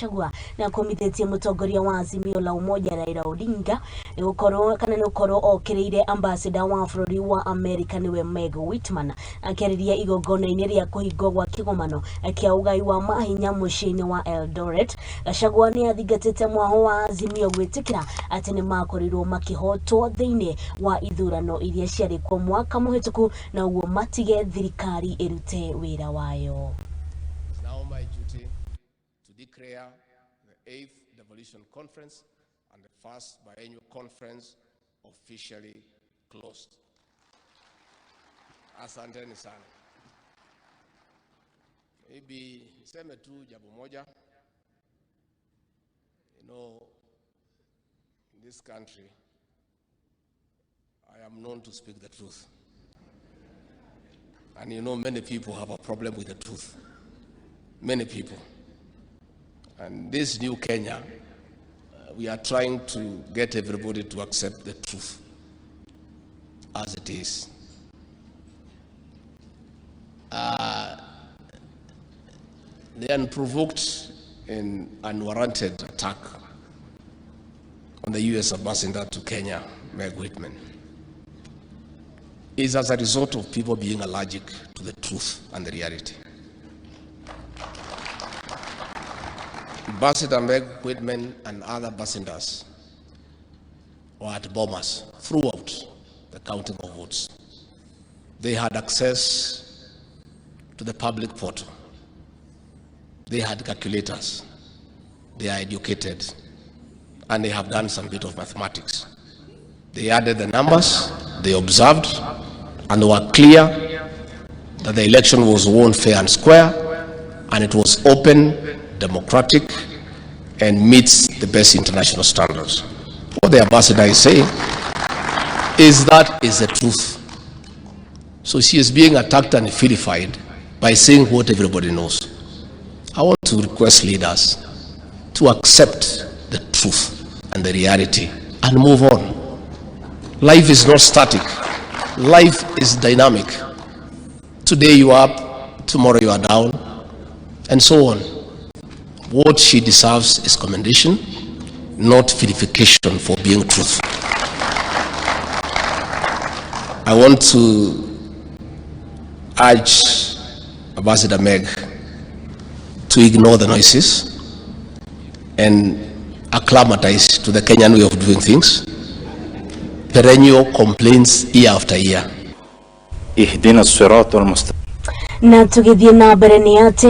Gachagua na akumithitie mutongoria wa azimio la umoja Raila odinga ni ukoro okirire ambassador wa bururi wa Amerika niwe whitman Akiaria igongonaini ria kuhingwo gwa kigomano kia ugai wa mahinya muciini wa Eldoret. Gachagua ni athigatite mwahu wa azimio gwitikira ati nimakorirwo makihotwo thiini wa ithurano iria ciari kwa mwaka muhetuku na uwo matige thirikari irute wira wayo. Now my duty to declare the 8th devolution conference and the 1st biennial conference officially closed. Asanteni sana. Maybe niseme tu jambo moja. You know, in this country, I am known to speak the truth. And you know, many people have a problem with the truth. Many people. And this new Kenya, we are trying to get everybody to accept the truth as it is. The unprovoked and unwarranted attack on the U.S. ambassador to Kenya, Whitman, is as a result of people being allergic to the truth and the reality. Ambassador Whitman and other ambassadors were at bombers throughout the counting of votes. They had access to the public portal. They had calculators. They are educated. And they have done some bit of mathematics. They added the numbers, they observed, and they were clear that the election was won fair and square, and it was open, democratic, and meets the best international standards. What the ambassador is saying is that is the truth. So she is being attacked and vilified by saying what everybody knows. I want to request leaders to accept the truth and the reality and move on. Life is not static. Life is dynamic. Today you are up, tomorrow you are down, and so on. What she deserves is commendation, not vilification for being truthful. I want to urge Ambassador Meg to ignore the noises and acclimatize to the Kenyan way of doing things. Perennial complaints year after year. Na tugithie na mbere ni ati